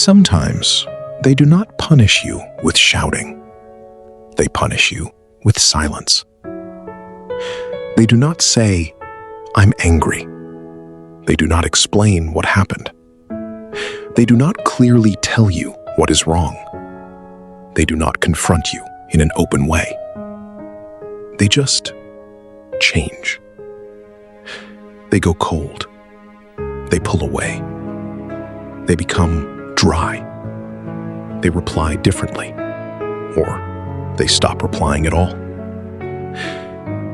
Sometimes they do not punish you with shouting. They punish you with silence. They do not say, "I'm angry." They do not explain what happened. They do not clearly tell you what is wrong. They do not confront you in an open way. They just change. They go cold. They pull away. They become dry. They reply differently, or they stop replying at all.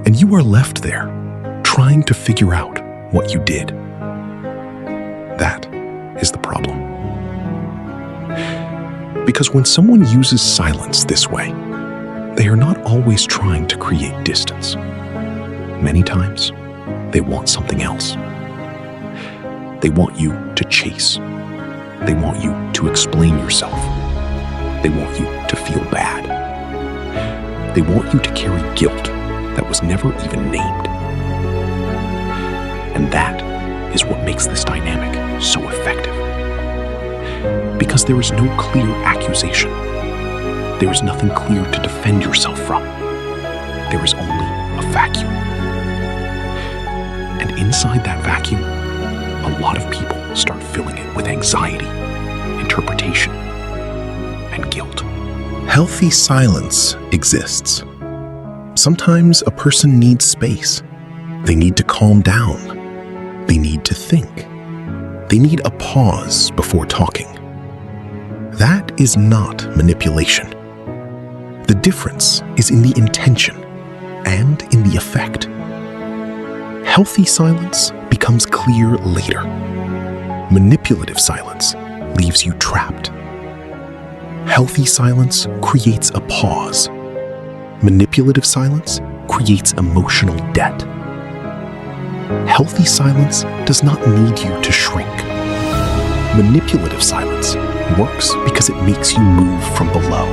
And you are left there, trying to figure out what you did. That is the problem. Because when someone uses silence this way, they are not always trying to create distance. Many times, they want something else. They want you to chase. They want you to explain yourself. They want you to feel bad. They want you to carry guilt that was never even named. And that is what makes this dynamic so effective. Because there is no clear accusation. There is nothing clear to defend yourself from. There is only a vacuum. And inside that vacuum, a lot of people start filling it with anxiety, interpretation, and guilt. Healthy silence exists. Sometimes a person needs space. They need to calm down. They need to think. They need a pause before talking. That is not manipulation. The difference is in the intention and in the effect. Healthy silence becomes clear later. Manipulative silence leaves you trapped. Healthy silence creates a pause. Manipulative silence creates emotional debt. Healthy silence does not need you to shrink. Manipulative silence works because it makes you move from below.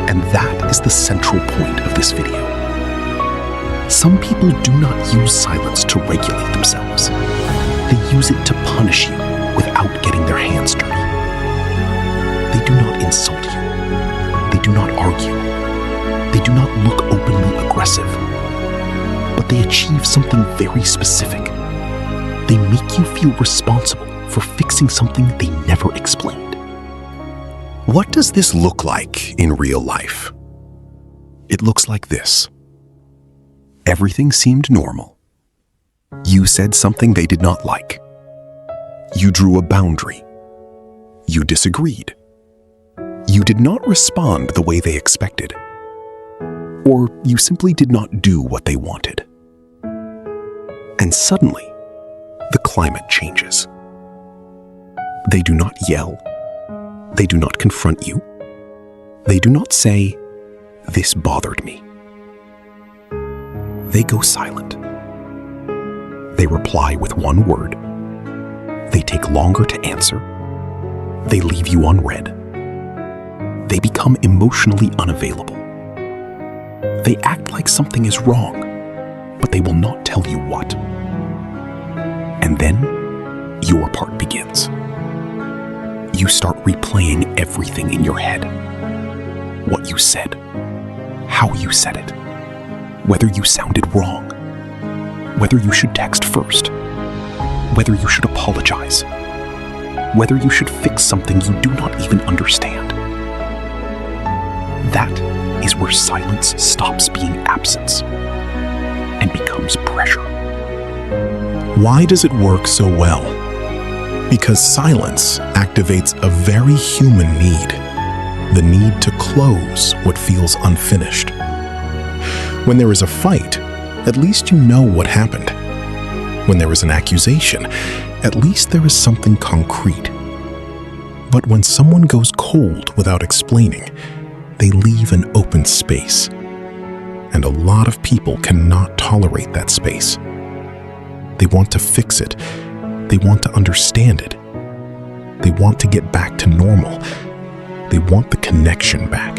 And that is the central point of this video. Some people do not use silence to regulate themselves. They use it to punish you without getting their hands dirty. They do not insult you. They do not argue. They do not look openly aggressive. But they achieve something very specific. They make you feel responsible for fixing something they never explained. What does this look like in real life? It looks like this. Everything seemed normal. You said something they did not like. You drew a boundary. You disagreed. You did not respond the way they expected. Or you simply did not do what they wanted. And suddenly, the climate changes. They do not yell. They do not confront you. They do not say, "This bothered me." They go silent. They reply with one word. They take longer to answer. They leave you unread. They become emotionally unavailable. They act like something is wrong, but they will not tell you what. And then, your part begins. You start replaying everything in your head. What you said, how you said it, whether you sounded wrong, whether you should text first, whether you should apologize, whether you should fix something you do not even understand. That is where silence stops being absence and becomes pressure. Why does it work so well? Because silence activates a very human need, the need to close what feels unfinished. When there is a fight, at least you know what happened. When there is an accusation, at least there is something concrete. But when someone goes cold without explaining, they leave an open space. And a lot of people cannot tolerate that space. They want to fix it. They want to understand it. They want to get back to normal. They want the connection back.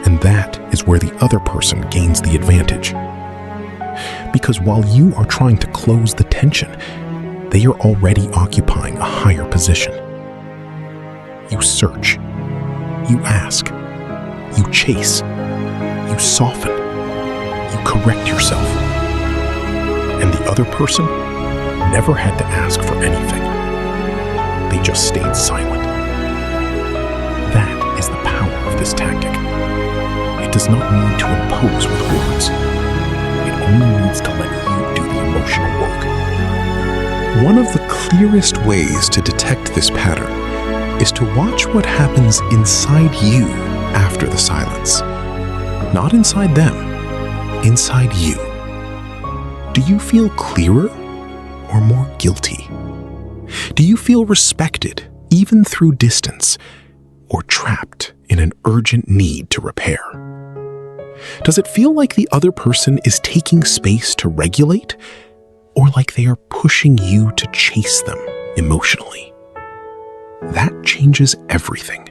And that is where the other person gains the advantage. Because while you are trying to close the tension, they are already occupying a higher position. position. You search. You ask. You chase. You soften. You correct yourself. And the other person never had to ask for anything. They just stayed silent. That is the power of this tactic. It does not need to impose with words. It only needs to let you do the emotional work. One of the clearest ways to detect this pattern is to watch what happens inside you after the silence. Not inside them, inside you. Do you feel clearer or more guilty? Do you feel respected even through distance, or trapped in an urgent need to repair? Does it feel like the other person is taking space to regulate, or like they are pushing you to chase them emotionally? That changes everything.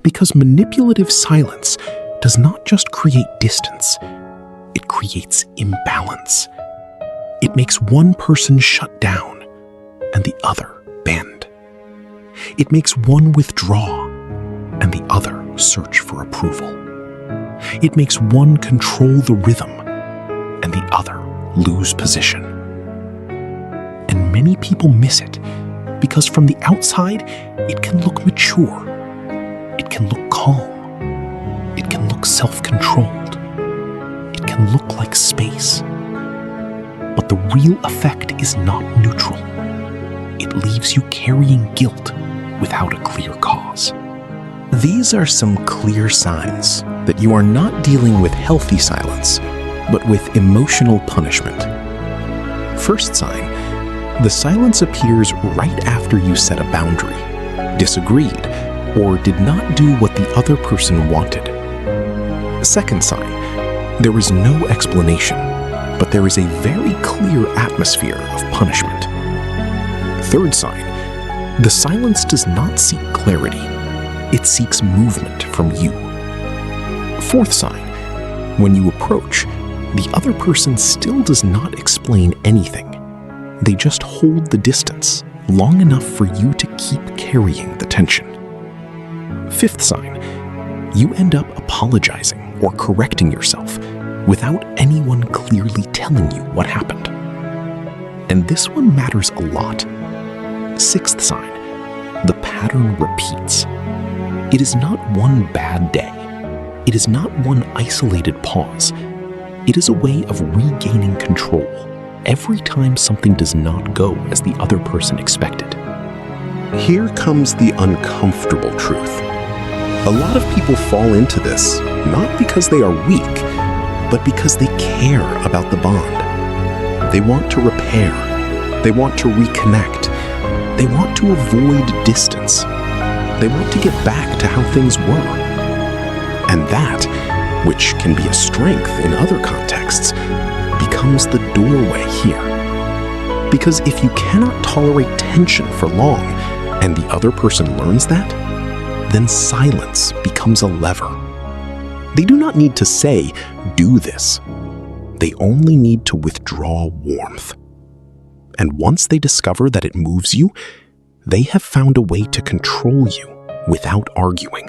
Because manipulative silence does not just create distance, it creates imbalance. It makes one person shut down and the other bend. It makes one withdraw and the other search for approval. It makes one control the rhythm and the other lose position. And many people miss it because from the outside, it can look mature. It can look calm. It can look self-controlled. It can look like space. But the real effect is not neutral. It leaves you carrying guilt without a clear cause. These are some clear signs that you are not dealing with healthy silence, but with emotional punishment. First sign, the silence appears right after you set a boundary, disagreed, or did not do what the other person wanted. Second sign, there is no explanation, but there is a very clear atmosphere of punishment. Third sign, the silence does not seek clarity. It seeks movement from you. Fourth sign, when you approach, the other person still does not explain anything. They just hold the distance long enough for you to keep carrying the tension. Fifth sign, you end up apologizing or correcting yourself without anyone clearly telling you what happened. And this one matters a lot. Sixth sign, the pattern repeats. It is not one bad day. It is not one isolated pause. It is a way of regaining control every time something does not go as the other person expected. Here comes the uncomfortable truth. A lot of people fall into this not because they are weak, but because they care about the bond. They want to repair. They want to reconnect. They want to avoid distance. They want to get back to how things were. And that, which can be a strength in other contexts, becomes the doorway here. Because if you cannot tolerate tension for long, and the other person learns that, then silence becomes a lever. They do not need to say, "Do this." They only need to withdraw warmth. And once they discover that it moves you, they have found a way to control you without arguing.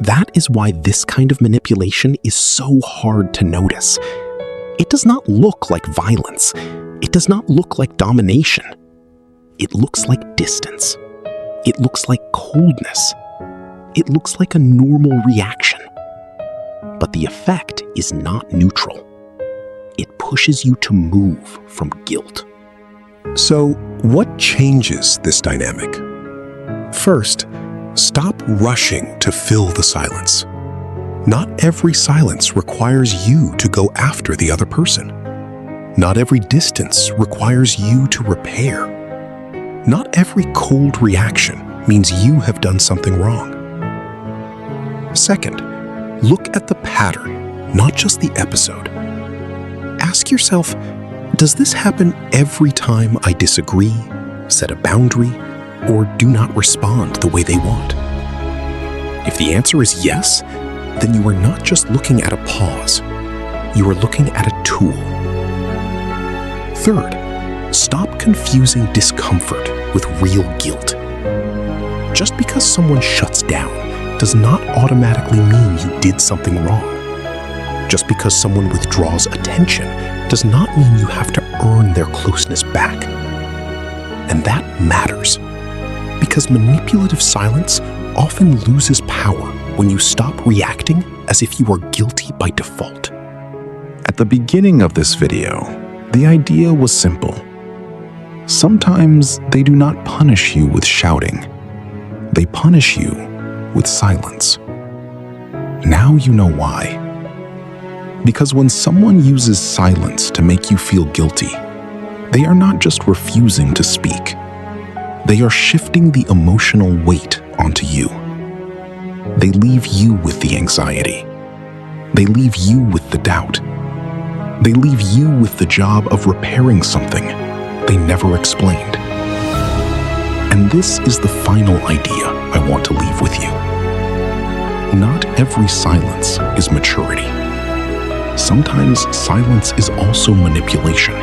That is why this kind of manipulation is so hard to notice. It does not look like violence. It does not look like domination. It looks like distance. It looks like coldness. It looks like a normal reaction. But the effect is not neutral. It pushes you to move from guilt. So, what changes this dynamic? First, stop rushing to fill the silence. Not every silence requires you to go after the other person. Not every distance requires you to repair. Not every cold reaction means you have done something wrong. Second, look at the pattern, not just the episode. Ask yourself, does this happen every time I disagree, set a boundary, or do not respond the way they want? If the answer is yes, then you are not just looking at a pause. You are looking at a tool. Third, stop confusing discomfort with real guilt. Just because someone shuts down does not automatically mean you did something wrong. Just because someone withdraws attention does not mean you have to earn their closeness back. And that matters, because manipulative silence often loses power when you stop reacting as if you are guilty by default. At the beginning of this video, the idea was simple. Sometimes they do not punish you with shouting. They punish you with silence. Now you know why. Because when someone uses silence to make you feel guilty, they are not just refusing to speak. They are shifting the emotional weight onto you. They leave you with the anxiety. They leave you with the doubt. They leave you with the job of repairing something they never explained. And this is the final idea I want to leave with you. Not every silence is maturity. Sometimes silence is also manipulation,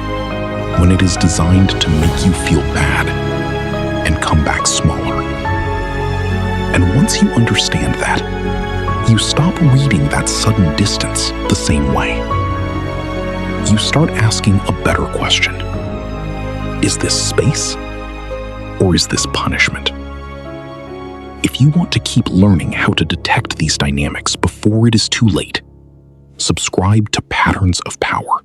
when it is designed to make you feel bad and come back smaller. And once you understand that, you stop reading that sudden distance the same way. You start asking a better question. Is this space, or is this punishment? If you want to keep learning how to detect these dynamics before it is too late, subscribe to Patterns of Power.